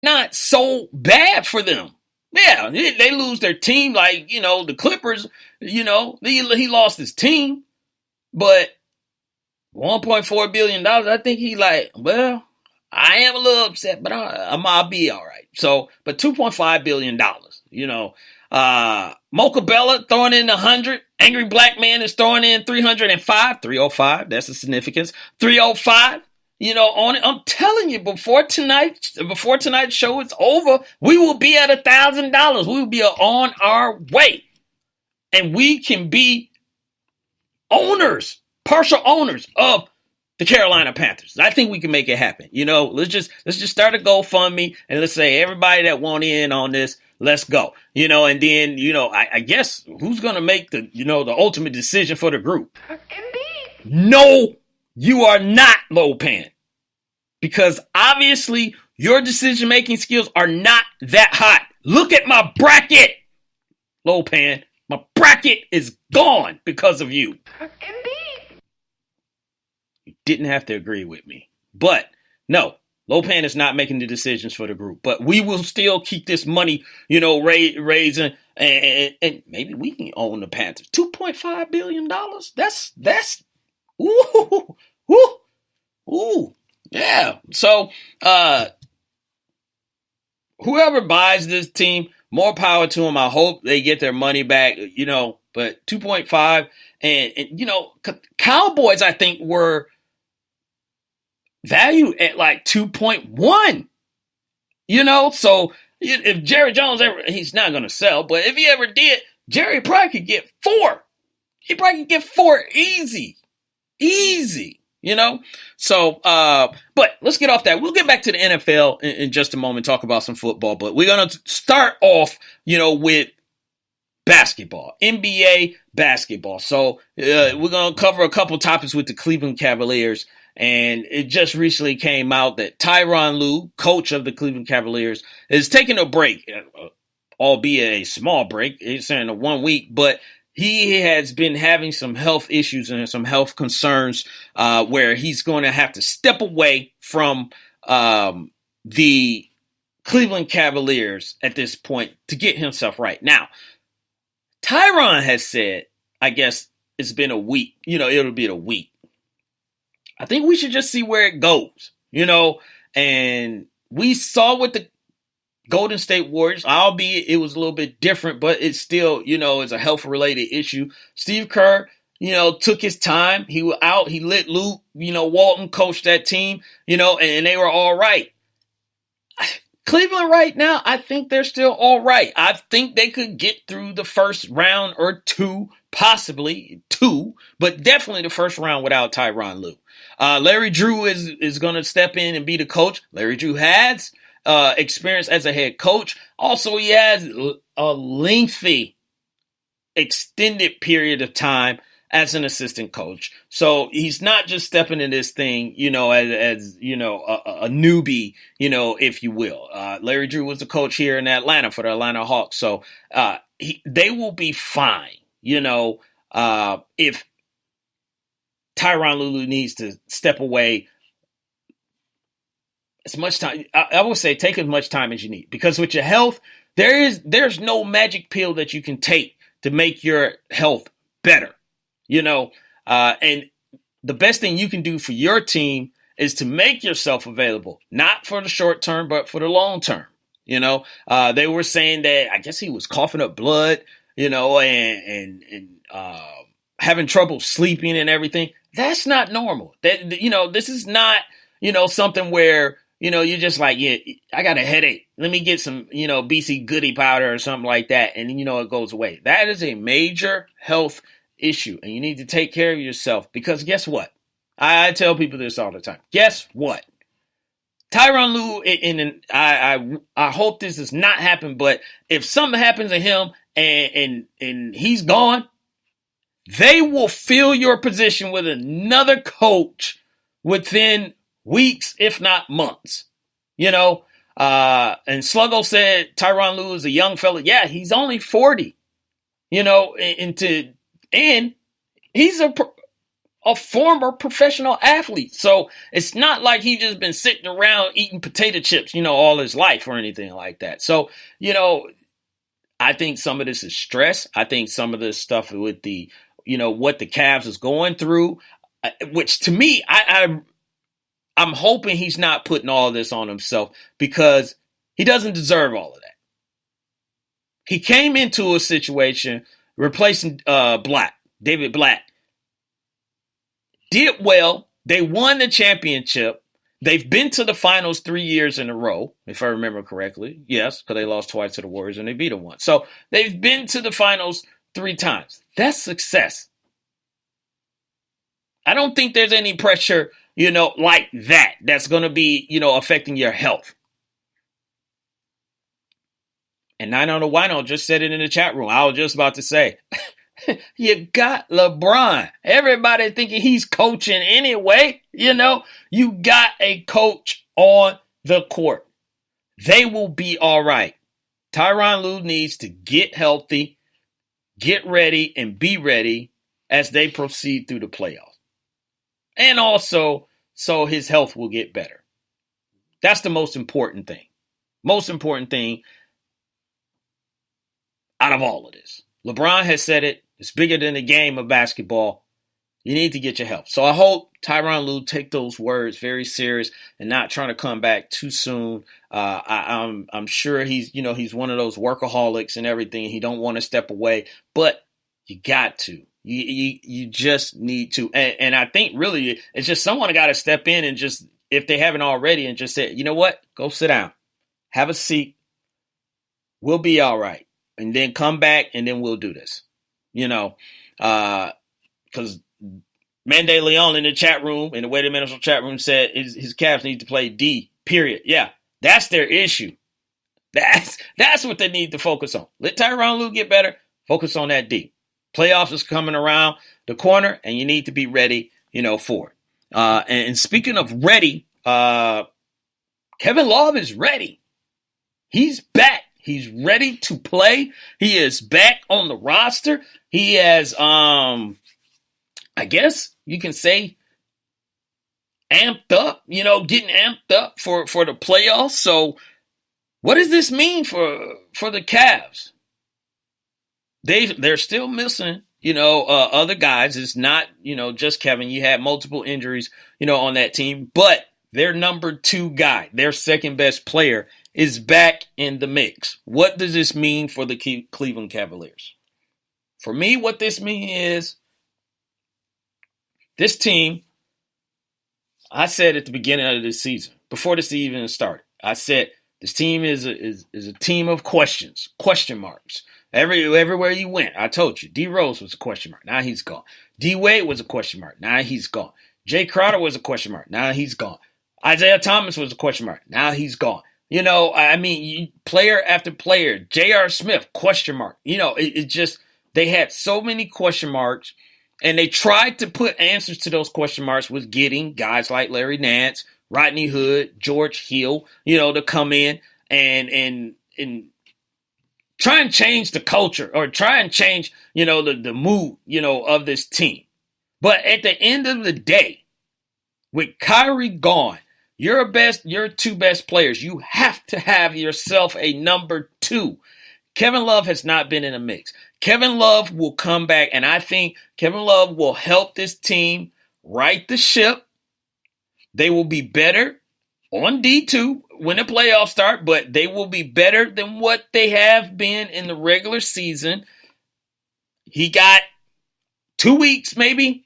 not so bad for them. Yeah, they lose their team like, the Clippers, he lost his team, but $1.4 billion, I think he I am a little upset, but I'll be all right. So, but $2.5 billion, Mocha Bella throwing in 100. Angry Black Man is throwing in 305. That's the significance. 305. On it. I'm telling you, before tonight's show is over, we will be at $1,000. We will be on our way, and we can be partial owners of the Carolina Panthers. I think we can make it happen. Let's just start a GoFundMe and let's say everybody that want in on this, let's go. And then, I guess who's going to make the ultimate decision for the group? Indeed. No, you are not, Lopan. Because obviously your decision-making skills are not that hot. Look at my bracket, Lopan. My bracket is gone because of you. Indeed. You didn't have to agree with me. But no, Lopan is not making the decisions for the group. But we will still keep this money, raising, and maybe we can own the Panthers. $2.5 billion. That's ooh. Yeah. So whoever buys this team, more power to them. I hope they get their money back, but 2.5 and Cowboys, I think, were valued at like 2.1, so if Jerry Jones he's not going to sell, but if he ever did, Jerry probably could get 4. He probably could get 4 easy. So, but let's get off that. We'll get back to the NFL in just a moment, talk about some football, but we're going to start off, with basketball, NBA basketball. So, we're going to cover a couple topics with the Cleveland Cavaliers, and it just recently came out that Tyronn Lue, coach of the Cleveland Cavaliers, is taking a break, albeit a small break. It's in a 1 week, but he has been having some health issues and some health concerns where he's going to have to step away from the Cleveland Cavaliers at this point to get himself right. Now, Tyronn has said, I guess it's been a week, it'll be a week. I think we should just see where it goes, and we saw with the Golden State Warriors, albeit it was a little bit different, but it's still, it's a health-related issue. Steve Kerr, took his time. He was out. He let Luke, Walton coach that team, and they were all right. Cleveland right now, I think they're still all right. I think they could get through the first round or two, possibly two, but definitely the first round without Tyronn Lue. Larry Drew is going to step in and be the coach. Larry Drew has experience as a head coach. Also, he has a lengthy, extended period of time as an assistant coach. So he's not just stepping in this thing, as a newbie, if you will. Larry Drew was the coach here in Atlanta for the Atlanta Hawks. So they will be fine, if Tyronn Lue needs to step away. As much time, I would say take as much time as you need, because with your health, there's no magic pill that you can take to make your health better, and the best thing you can do for your team is to make yourself available, not for the short term, but for the long term. They were saying that, I guess he was coughing up blood, and having trouble sleeping and everything. That's not normal. That, this is not, something where, you're just like, yeah, I got a headache. Let me get some, BC Goody powder or something like that. And, it goes away. That is a major health issue. And you need to take care of yourself, because guess what? I tell people this all the time. Guess what? Tyronn Lue, and I hope this does not happen, but if something happens to him and he's gone, they will fill your position with another coach within weeks, if not months, and Sluggo said Tyronn Lue is a young fella. Yeah, he's only 40, and he's a former professional athlete. So it's not like he just been sitting around eating potato chips, all his life or anything like that. So, I think some of this is stress. I think some of this stuff with the, what the Cavs is going through, which to me, I'm hoping he's not putting all this on himself because he doesn't deserve all of that. He came into a situation replacing David Black. Did well. They won the championship. They've been to the finals 3 years in a row, if I remember correctly. Yes, because they lost twice to the Warriors and they beat them once. So they've been to the finals 3 times. That's success. I don't think there's any pressure, like that's going to be, affecting your health. And I don't know why don't just said it in the chat room. I was just about to say, you got LeBron. Everybody thinking he's coaching anyway. You got a coach on the court. They will be all right. Tyronn Lue needs to get healthy, get ready, and be ready as they proceed through the playoffs. And also, so his health will get better. That's the most important thing. Most important thing out of all of this. LeBron has said it. It's bigger than the game of basketball. You need to get your health. So I hope Tyronn Lue take those words very serious and not trying to come back too soon. I'm sure he's one of those workaholics and everything. He don't want to step away, but you got to. You just need to. And I think really it's just someone got to step in and just, if they haven't already, and just say, you know what? Go sit down. Have a seat. We'll be all right. And then come back and then we'll do this. Because Mande Leon in the chat room, in the Way to Minnesota chat room, said his Cavs need to play D, period. Yeah, that's their issue. That's what they need to focus on. Let Tyronn Lue get better. Focus on that D. Playoffs is coming around the corner, and you need to be ready, for it. And speaking of ready, Kevin Love is ready. He's back. He's ready to play. He is back on the roster. He has, I guess you can say, amped up, getting amped up for the playoffs. So what does this mean for the Cavs? They're still missing, other guys. It's not, just Kevin. You had multiple injuries, on that team. But their number 2 guy, their second best player, is back in the mix. What does this mean for the Cleveland Cavaliers? For me, what this means is this team, I said at the beginning of this season, before the season even started, I said this team is a team of questions, question marks. Everywhere you went, I told you, D Rose was a question mark. Now he's gone. D Wade was a question mark. Now he's gone. Jay Crowder was a question mark. Now he's gone. Isaiah Thomas was a question mark. Now he's gone. Player after player, J.R. Smith, question mark. It just, they had so many question marks, and they tried to put answers to those question marks with getting guys like Larry Nance, Rodney Hood, George Hill, to come in and try and change the culture or try and change, the mood, of this team. But at the end of the day, with Kyrie gone, your 2 best players, you have to have yourself a number 2. Kevin Love has not been in the mix. Kevin Love will come back, and I think Kevin Love will help this team right the ship. They will be better on D2 when the playoffs start, but they will be better than what they have been in the regular season. He got 2 weeks, maybe,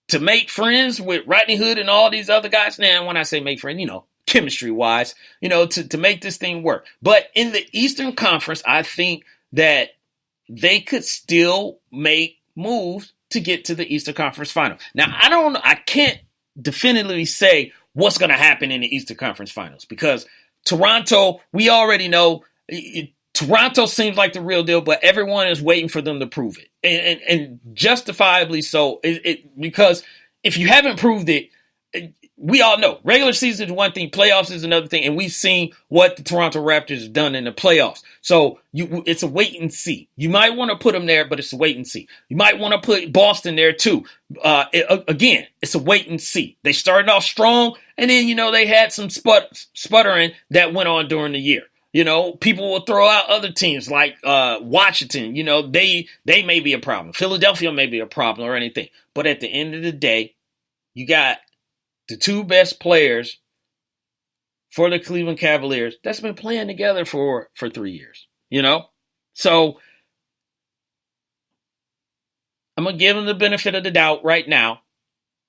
to make friends with Rodney Hood and all these other guys. Now, when I say make friends, chemistry-wise, to make this thing work. But in the Eastern Conference, I think that they could still make moves to get to the Eastern Conference Final. Now, I can't definitively say what's going to happen in the Eastern Conference Finals because Toronto, we already know, Toronto seems like the real deal, but everyone is waiting for them to prove it. And justifiably so, because if you haven't proved it, we all know regular season is one thing, playoffs is another thing, and we've seen what the Toronto Raptors have done in the playoffs. So it's a wait and see. You might want to put them there, but it's a wait and see. You might want to put Boston there too. Again, it's a wait and see. They started off strong, and then they had some sputtering that went on during the year. People will throw out other teams like Washington. They may be a problem. Philadelphia may be a problem or anything. But at the end of the day, you got the two best players for the Cleveland Cavaliers that's been playing together for 3 years. So I'm going to give them the benefit of the doubt right now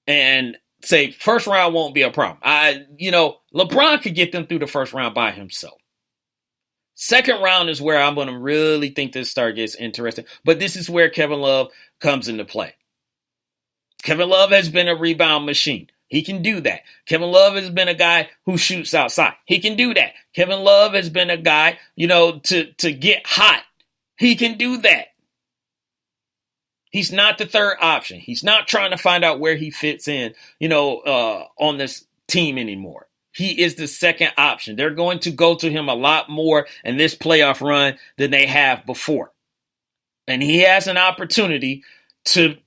and say first round won't be a problem. LeBron could get them through the first round by himself. Second round is where I'm going to really think this start gets interesting. But this is where Kevin Love comes into play. Kevin Love has been a rebound machine. He can do that. Kevin Love has been a guy who shoots outside. He can do that. Kevin Love has been a guy, to get hot. He can do that. He's not the third option. He's not trying to find out where he fits in, on this team anymore. He is the second option. They're going to go to him a lot more in this playoff run than they have before. And he has an opportunity to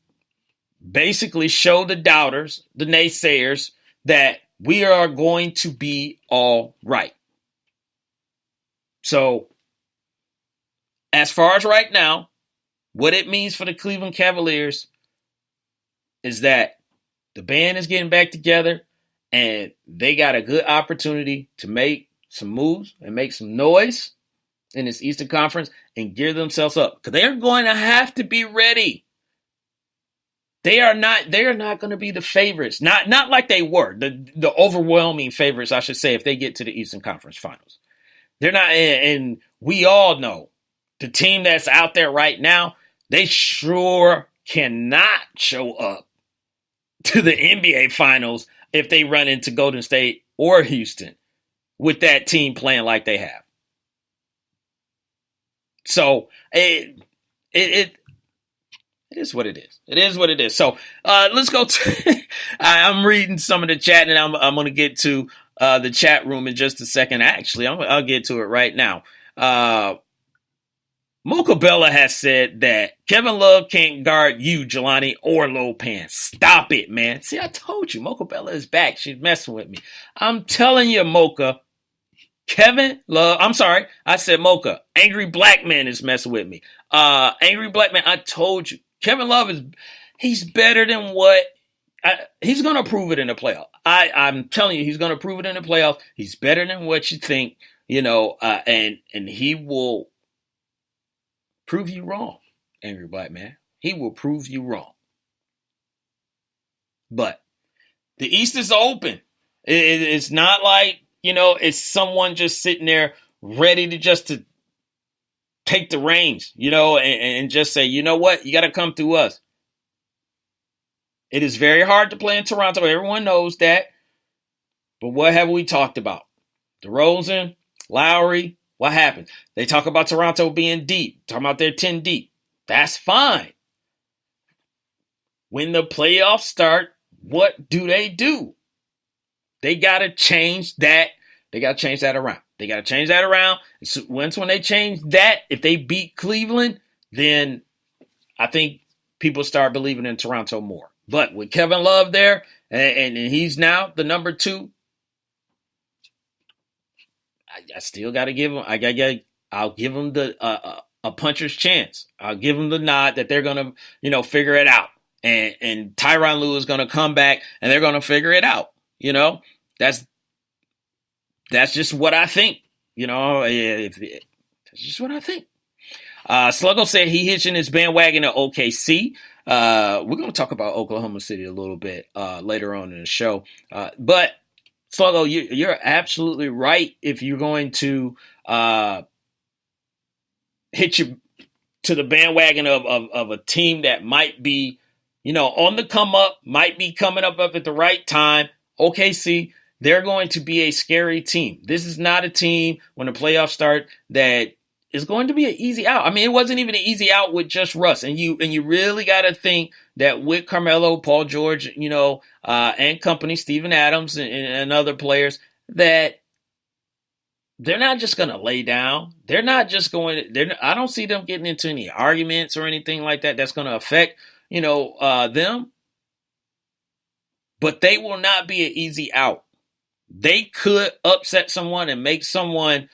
basically show the doubters, the naysayers, that we are going to be all right. So, as far as right now, what it means for the Cleveland Cavaliers is that the band is getting back together and they got a good opportunity to make some moves and make some noise in this Eastern Conference and gear themselves up. Because they're going to have to be ready. They are not going to be the favorites. Not like they were. The overwhelming favorites, I should say, if they get to the Eastern Conference Finals. They're not, and we all know the team that's out there right now, they sure cannot show up to the NBA Finals if they run into Golden State or Houston with that team playing like they have. So it is what it is. It is what it is. So let's go to I'm reading some of the chat, and I'm going to get to the chat room in just a second. Actually, I'll get to it right now. Mocha Bella has said that Kevin Love can't guard you, Jelani, or Lopan. Stop it, man. See, I told you, Mocha Bella is back. She's messing with me. I'm telling you, Mocha. Kevin Love, I'm sorry, I said Mocha. Angry Black Man is messing with me. Angry Black Man, I told you. Kevin Love he's better than what, he's going to prove it in the playoffs. I'm telling you, he's going to prove it in the playoffs. He's better than what you think, and he will prove you wrong, Angry Black Man. He will prove you wrong. But the East is open. It's not like, it's someone just sitting there ready to take the reins, and just say, you know what? You got to come through us. It is very hard to play in Toronto. Everyone knows that. But what have we talked about? DeRozan, Lowry, what happened? They talk about Toronto being deep, talking about they're 10 deep. That's fine. When the playoffs start, what do? They got to change that. They got to change that around. So when they change that, if they beat Cleveland, then I think people start believing in Toronto more. But with Kevin Love there, and he's now the number 2, I still got to give him. I'll give him a puncher's chance. I'll give him the nod that they're gonna, figure it out. And Tyronn Lue is gonna come back, and they're gonna figure it out. That's just what I think. That's just what I think. Sluggo said he hitching his bandwagon to OKC. We're gonna talk about Oklahoma City a little bit later on in the show, but. Sluggo, you're absolutely right. If you're going to hit you to the bandwagon of a team that might be, on the come up, might be coming up at the right time. OKC, they're going to be a scary team. This is not a team when the playoffs start that is going to be an easy out. I mean, it wasn't even an easy out with just Russ. And you really got to think that with Carmelo, Paul George, and company, Steven Adams and other players, that they're not just going to lay down. They're not just going to, I don't see them getting into any arguments or anything like that that's going to affect, them. But they will not be an easy out. They could upset someone and make someone